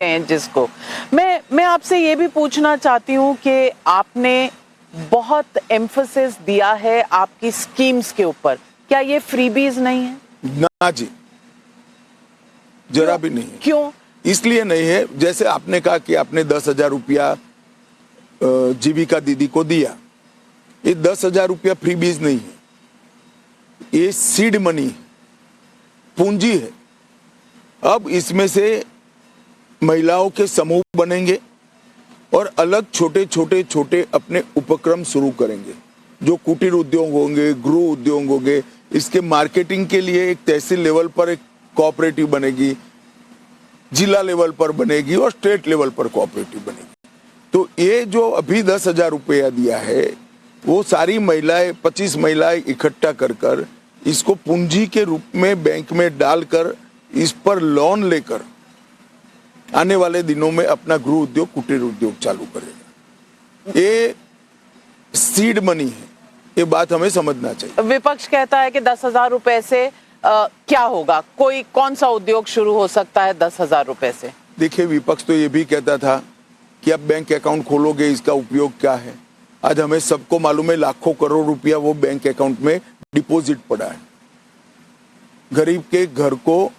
हैं जिसको मैं आपसे ये भी पूछना चाहती हूँ कि आपने बहुत एम्फसिस दिया है आपकी स्कीम्स के ऊपर, क्या ये फ्रीबीज नहीं है? ना जी, जरा भी नहीं है। क्यों? इसलिए नहीं है, जैसे आपने कहा कि आपने 10,000 रुपया जीविका दीदी को दिया, ये 10,000 रुपया फ्रीबीज नहीं है, ये सीड मनी पूंजी है। अब इसमें से महिलाओं के समूह बनेंगे और अलग छोटे छोटे छोटे अपने उपक्रम शुरू करेंगे, जो कुटीर उद्योग होंगे, गृह उद्योग होंगे। इसके मार्केटिंग के लिए एक तहसील लेवल पर एक कोऑपरेटिव बनेगी, जिला लेवल पर बनेगी और स्टेट लेवल पर कोऑपरेटिव बनेगी। तो ये जो अभी 10,000 रुपया दिया है, वो सारी महिलाएं 25 महिलाएं इकट्ठा कर इसको पूंजी के रूप में बैंक में डालकर इस पर लोन लेकर आने वाले दिनों में अपना गृह उद्योग, कुटीर उद्योग चालू करेगा। ये सीड मनी है, ये बात हमें समझना चाहिए। विपक्ष कहता है कि 10,000 रुपए से क्या होगा, कौन सा उद्योग शुरू हो सकता है 10,000 रुपए से? देखिए, विपक्ष तो ये भी कहता था कि अब बैंक अकाउंट खोलोगे, इसका उपयोग क्या है। आज हमें सबको मालूम है लाखों करोड़ रुपया वो बैंक अकाउंट में डिपॉजिट पड़ा है। गरीब के घर को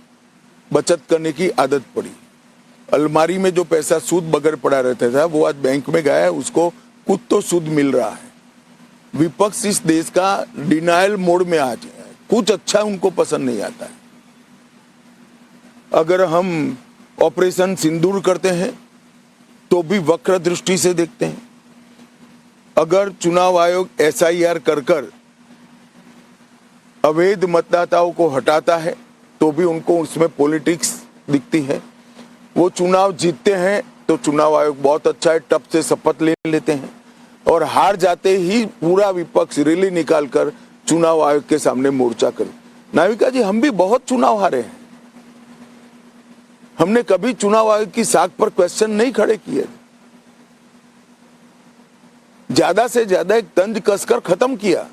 बचत करने की आदत पड़ी, अलमारी में जो पैसा सूद बगैर पड़ा रहता था वो आज बैंक में गया है, उसको कुछ तो सूद मिल रहा है। विपक्ष इस देश का डिनायल मोड में आज है, कुछ अच्छा उनको पसंद नहीं आता है। अगर हम ऑपरेशन सिंदूर करते हैं तो भी वक्र दृष्टि से देखते हैं। अगर चुनाव आयोग SIR कर अवैध मतदाताओं को हटाता है तो भी उनको उसमें पॉलिटिक्स दिखती है। वो चुनाव जीतते हैं तो चुनाव आयोग बहुत अच्छा है, टप से शपथ ले लेते हैं, और हार जाते ही पूरा विपक्ष रैली निकालकर चुनाव आयोग के सामने मोर्चा कर। नाविका जी, हम भी बहुत चुनाव हारे हैं, हमने कभी चुनाव आयोग की साख पर क्वेश्चन नहीं खड़े किए। ज्यादा से ज्यादा एक तंज कसकर खत्म किया।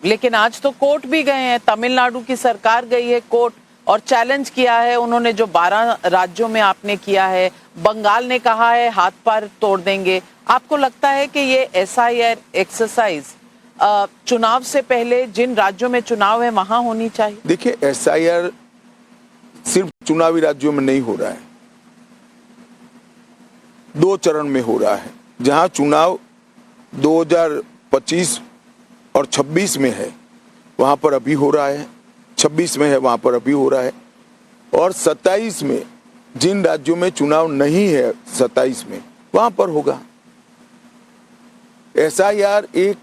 लेकिन आज तो कोर्ट भी गए हैं, तमिलनाडु की सरकार गई है कोर्ट और चैलेंज किया है उन्होंने जो 12 राज्यों में आपने किया है। बंगाल ने कहा है हाथ पैर तोड़ देंगे। आपको लगता है कि ये SIR एक्सरसाइज चुनाव से पहले जिन राज्यों में चुनाव है वहां होनी चाहिए? देखिए, SIR सिर्फ चुनावी राज्यों में नहीं हो रहा है, 2 चरण में हो रहा है। जहां चुनाव 2025 और 26 में है वहां पर अभी हो रहा है, 26 में है वहां पर अभी हो रहा है, और 27 में जिन राज्यों में चुनाव नहीं है 27 में वहां पर होगा। SIR एक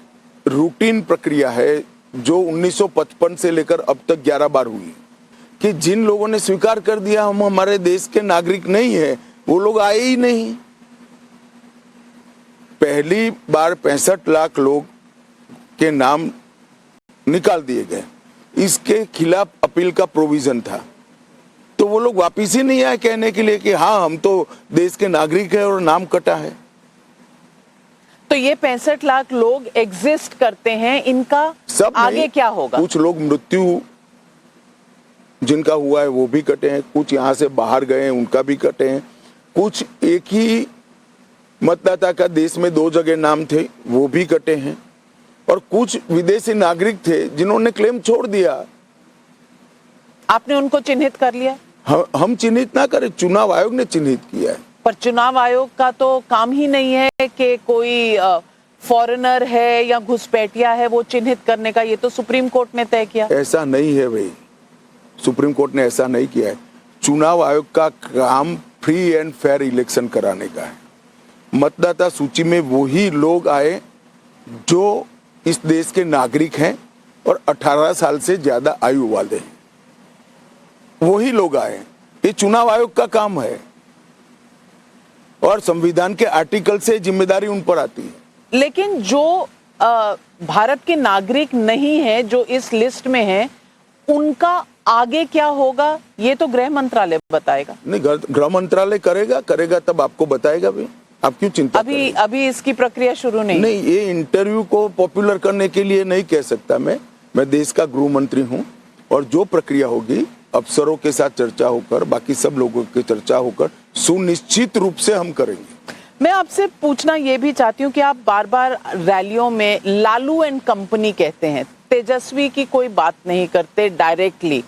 रूटीन प्रक्रिया है जो 1955 से लेकर अब तक 11 बार हुई, कि जिन लोगों ने स्वीकार कर दिया हम हमारे देश के नागरिक नहीं है, वो लोग आए ही नहीं। पहली बार 65 लाख लोग के नाम निकाल दिए गए, इसके खिलाफ अपील का प्रोविजन था, तो वो लोग वापिस ही नहीं आए कहने के लिए कि हाँ हम तो देश के नागरिक है और नाम कटा है। तो ये 65 लाख लोग एग्जिस्ट करते हैं, इनका सब आगे क्या होगा? कुछ लोग मृत्यु जिनका हुआ है वो भी कटे हैं, कुछ यहाँ से बाहर गए हैं उनका भी कटे हैं, कुछ एक ही मतदाता का देश में 2 जगह नाम थे वो भी कटे हैं, और कुछ विदेशी नागरिक थे जिन्होंने क्लेम छोड़ दिया। आपने उनको चिन्हित कर लिया? हम चिन्हित ना करें, चुनाव आयोग ने चिन्हित किया है। पर चुनाव आयोग का तो काम ही नहीं है कि कोई फॉरेनर है या घुसपैठिया है वो चिन्हित करने का, ये तो सुप्रीम कोर्ट ने तय किया। ऐसा नहीं है भाई, सुप्रीम कोर्ट ने ऐसा नहीं किया है। चुनाव आयोग का काम फ्री एंड फेयर इलेक्शन कराने का है। मतदाता सूची में वही लोग आए जो इस देश के नागरिक हैं और 18 साल से ज्यादा आयु वाले हैं, वही लोग आए। ये चुनाव आयोग का काम है और संविधान के आर्टिकल से जिम्मेदारी उन पर आती है। लेकिन जो भारत के नागरिक नहीं है जो इस लिस्ट में है, उनका आगे क्या होगा ये तो गृह मंत्रालय बताएगा। नहीं, गृह मंत्रालय करेगा तब आपको बताएगा भी। आप क्यों चिंता अभी इसकी प्रक्रिया शुरू नहीं? ये इंटरव्यू को पॉपुलर करने के लिए नहीं कह सकता मैं देश का गृह मंत्री हूं, और जो प्रक्रिया होगी अफसरों के साथ चर्चा होकर, बाकी सब लोगों की चर्चा होकर सुनिश्चित रूप से हम करेंगे। मैं आपसे पूछना ये भी चाहती हूँ कि आप बार बार रैलियों में लालू एंड कंपनी कहते हैं, तेजस्वी की कोई बात नहीं करते डायरेक्टली।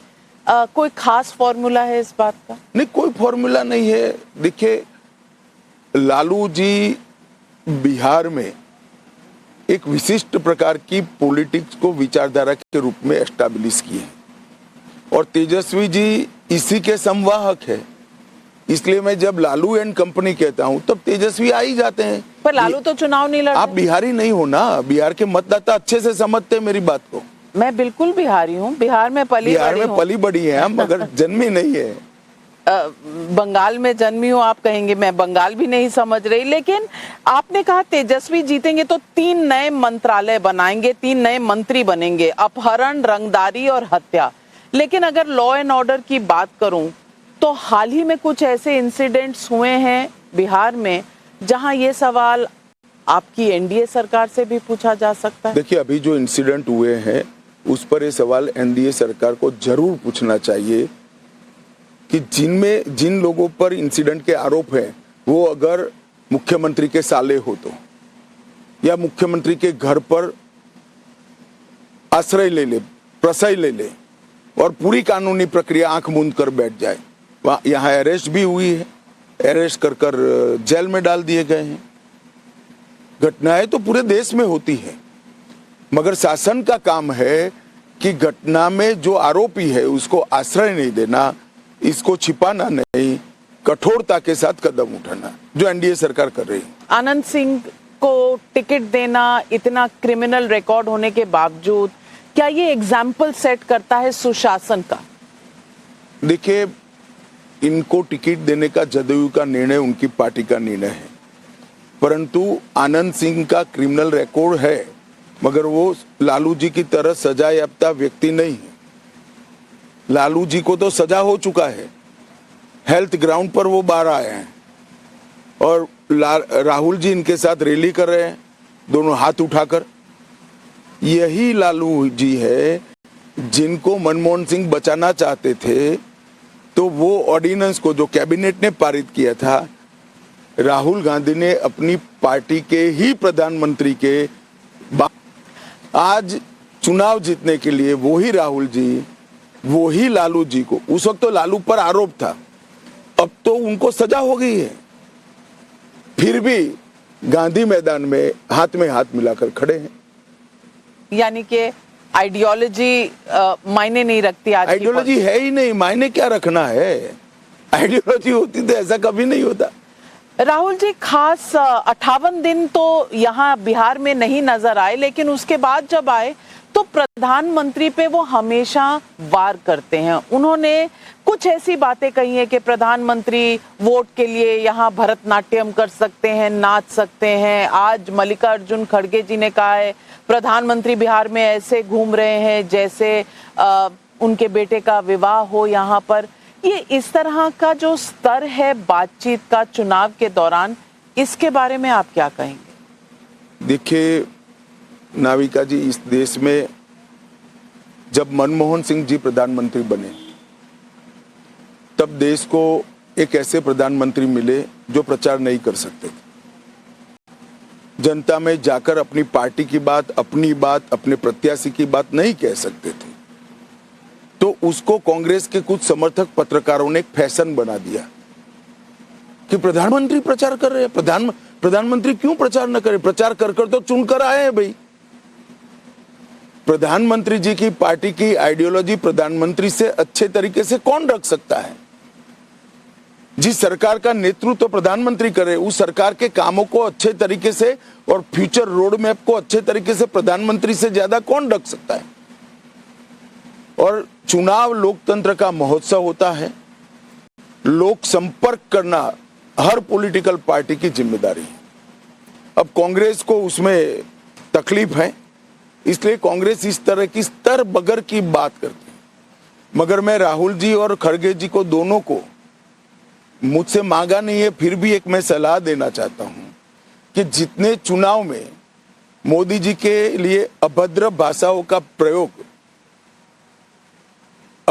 कोई खास फॉर्मूला है इस बात का? नहीं, कोई फॉर्मूला नहीं है। देखिए, लालू जी बिहार में एक विशिष्ट प्रकार की पॉलिटिक्स को विचारधारा के रूप में एस्टैब्लिश किए और तेजस्वी जी इसी के संवाहक है। इसलिए मैं जब लालू एंड कंपनी कहता हूं तब तेजस्वी आ ही जाते हैं। पर लालू तो चुनाव नहीं लड़ आप बिहारी नहीं हो ना, बिहार के मतदाता अच्छे से समझते हैं मेरी बात को। मैं बिल्कुल बिहारी हूँ, बिहार में पली बड़ी है हम, मगर जन्मी नहीं है। बंगाल में जन्मी हूँ आप कहेंगे, मैं बंगाल भी नहीं समझ रही। लेकिन आपने कहा तेजस्वी जीतेंगे तो 3 नए मंत्रालय बनाएंगे, 3 नए मंत्री बनेंगे, अपहरण, रंगदारी और हत्या। लेकिन अगर लॉ एंड ऑर्डर की बात करूं तो हाल ही में कुछ ऐसे इंसिडेंट्स हुए हैं बिहार में जहां ये सवाल आपकी एनडीए सरकार से भी पूछा जा सकता है। देखिए, अभी जो इंसिडेंट हुए हैं उस पर ये सवाल एनडीए सरकार को जरूर पूछना चाहिए कि जिन लोगों पर इंसिडेंट के आरोप हैं वो अगर मुख्यमंत्री के साले हो तो, या मुख्यमंत्री के घर पर आश्रय ले ले, प्रशय ले ले और पूरी कानूनी प्रक्रिया आंख मूंद कर बैठ जाए। यहाँ अरेस्ट भी हुई है, अरेस्ट कर जेल में डाल दिए गए हैं। घटनाएं तो पूरे देश में होती है, मगर शासन का काम है कि घटना में जो आरोपी है उसको आश्रय नहीं देना, इसको छिपाना नहीं, कठोरता के साथ कदम उठाना, जो एनडीए सरकार कर रही है। आनंद सिंह को टिकट देना, इतना क्रिमिनल रिकॉर्ड होने के बावजूद, क्या ये एग्जाम्पल सेट करता है सुशासन का? देखिए, इनको टिकट देने का जदयू का निर्णय उनकी पार्टी का निर्णय है, परंतु आनंद सिंह का क्रिमिनल रिकॉर्ड है, मगर वो लालू जी की तरह सजा याफ्ता व्यक्ति नहीं है। लालू जी को तो सजा हो चुका है, हेल्थ ग्राउंड पर वो बाहर आए हैं और राहुल जी इनके साथ रैली कर रहे हैं, दोनों हाथ उठाकर। यही लालू जी है जिनको मनमोहन सिंह बचाना चाहते थे, तो वो ऑर्डिनेंस को जो कैबिनेट ने पारित किया था, राहुल गांधी ने अपनी पार्टी के ही प्रधानमंत्री के आज चुनाव जीतने के लिए वही राहुल जी, वही लालू जी को, उस वक्त तो लालू पर आरोप था, अब तो उनको सजा हो गई है, फिर भी गांधी मैदान में हाथ मिलाकर खड़े हैं। यानी कि आइडियोलॉजी मायने नहीं रखती आज। आइडियोलॉजी है ही नहीं, मायने क्या रखना है? आइडियोलॉजी होती तो ऐसा कभी नहीं होता। राहुल जी खास 58 दिन तो यहाँ बिहार में नहीं नजर आए, लेकिन उसके बाद जब आए तो प्रधानमंत्री पे वो हमेशा वार करते हैं। उन्होंने कुछ ऐसी बातें कही हैं कि प्रधानमंत्री वोट के लिए यहाँ भरतनाट्यम कर सकते हैं, नाच सकते हैं। आज मल्लिकार्जुन खड़गे जी ने कहा है प्रधानमंत्री बिहार में ऐसे घूम रहे हैं जैसे उनके बेटे का विवाह हो यहाँ पर। ये इस तरह का जो स्तर है बातचीत का चुनाव के दौरान, इसके बारे में आप क्या कहेंगे? देखिए नाविका जी, इस देश में जब मनमोहन सिंह जी प्रधानमंत्री बने तब देश को एक ऐसे प्रधानमंत्री मिले जो प्रचार नहीं कर सकते थे, जनता में जाकर अपनी पार्टी की बात, अपनी बात, अपने प्रत्याशी की बात नहीं कह सकते थे। तो उसको कांग्रेस के कुछ समर्थक पत्रकारों ने एक फैशन बना दिया कि प्रधानमंत्री प्रचार कर रहे हैं, प्रधानमंत्री क्यों प्रचार न करे, प्रचार कर तो चुनकर आए हैं भाई। प्रधानमंत्री जी की पार्टी की आइडियोलॉजी प्रधानमंत्री से अच्छे तरीके से कौन रख सकता है? जिस सरकार का नेतृत्व तो प्रधानमंत्री करे, उस सरकार के कामों को अच्छे तरीके से और फ्यूचर रोड मैप को अच्छे तरीके से प्रधानमंत्री से ज्यादा कौन रख सकता है? और चुनाव लोकतंत्र का महोत्सव होता है, लोक संपर्क करना हर पॉलिटिकल पार्टी की जिम्मेदारी है। अब कांग्रेस को उसमें तकलीफ है, इसलिए कांग्रेस इस तरह की स्तर बगर की बात करती है। मगर मैं राहुल जी और खड़गे जी को, दोनों को, मुझसे मांगा नहीं है, फिर भी एक मैं सलाह देना चाहता हूं कि जितने चुनाव में मोदी जी के लिए अभद्र भाषाओं का प्रयोग,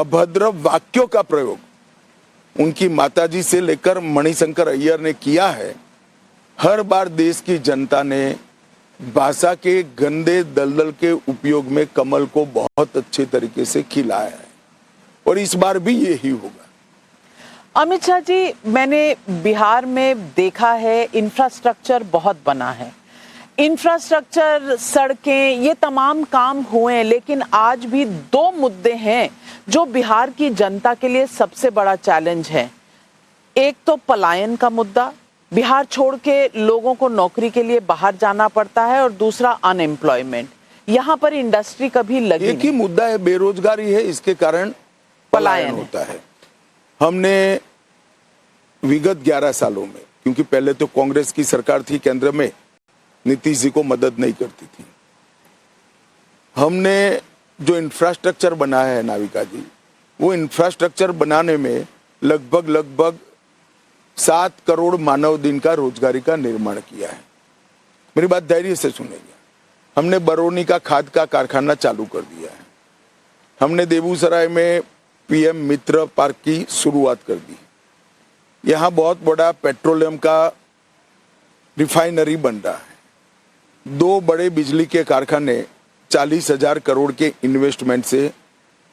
अभद्र वाक्यों का प्रयोग उनकी माताजी से लेकर मणिशंकर अय्यर ने किया है, हर बार देश की जनता ने भाषा के गंदे दलदल के उपयोग में कमल को बहुत अच्छे तरीके से खिलाया है और इस बार भी यही होगा। अमित शाह जी, मैंने बिहार में देखा है इंफ्रास्ट्रक्चर बहुत बना है, इंफ्रास्ट्रक्चर, सड़कें, ये तमाम काम हुए, लेकिन आज भी दो मुद्दे हैं जो बिहार की जनता के लिए सबसे बड़ा चैलेंज है। एक तो पलायन का मुद्दा, बिहार छोड़ के लोगों को नौकरी के लिए बाहर जाना पड़ता है, और दूसरा अनएम्प्लॉयमेंट, यहाँ पर इंडस्ट्री कभी लगी एक ही मुद्दा है, बेरोजगारी है, इसके कारण पलायन होता है। हमने विगत 11 सालों में, क्योंकि पहले तो कांग्रेस की सरकार थी केंद्र में, नीतीश जी को मदद नहीं करती थी, हमने जो इंफ्रास्ट्रक्चर बनाया है नाविका जी, वो इंफ्रास्ट्रक्चर बनाने में लगभग 7 करोड़ मानव दिन का रोजगारी का निर्माण किया है। मेरी बात धैर्य से सुनेंगे। हमने बरौनी का खाद का कारखाना चालू कर दिया है, हमने बेगूसराय में पीएम मित्र पार्क की शुरुआत कर दी, यहाँ बहुत बड़ा पेट्रोलियम का रिफाइनरी बन रहा है, 2 बड़े बिजली के कारखाने 40,000 करोड़ के इन्वेस्टमेंट से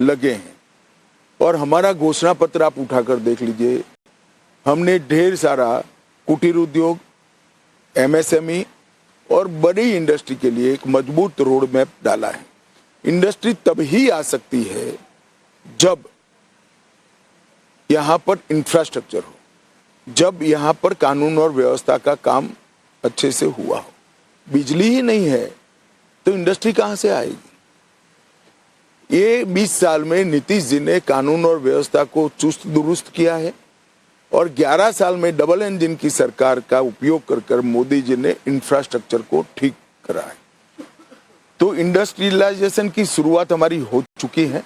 लगे हैं। और हमारा घोषणा पत्र आप उठाकर देख लीजिए, हमने ढेर सारा कुटीर उद्योग, एमएसएमई और बड़ी इंडस्ट्री के लिए एक मजबूत रोड मैप डाला है। इंडस्ट्री तभी आ सकती है जब यहाँ पर इंफ्रास्ट्रक्चर हो, जब यहाँ पर कानून और व्यवस्था का काम अच्छे से हुआ हो। बिजली ही नहीं है तो इंडस्ट्री कहाँ से आएगी? ये 20 साल में नीतीश जी ने कानून और व्यवस्था को चुस्त दुरुस्त किया है और 11 साल में डबल इंजन की सरकार का उपयोग कर मोदी जी ने इंफ्रास्ट्रक्चर को ठीक करा है। तो इंडस्ट्रियलाइजेशन की शुरुआत हमारी हो चुकी है।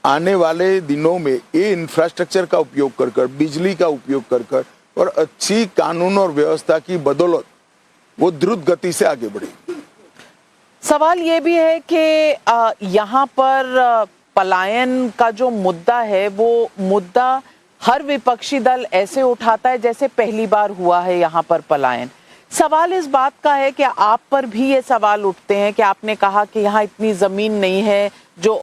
आने वाले दिनों में ये इंफ्रास्ट्रक्चर का उपयोग कर बिजली का उपयोग कर और अच्छी कानून और व्यवस्था की बदौलत वो द्रुत गति से आगे बढ़ेगी। सवाल ये भी है कि यहाँ पर पलायन का जो मुद्दा है, वो मुद्दा हर विपक्षी दल ऐसे उठाता है जैसे पहली बार हुआ है यहाँ पर पलायन। सवाल इस बात का है कि आप पर भी ये सवाल उठते हैं कि आपने कहा कि यहाँ इतनी जमीन नहीं है जो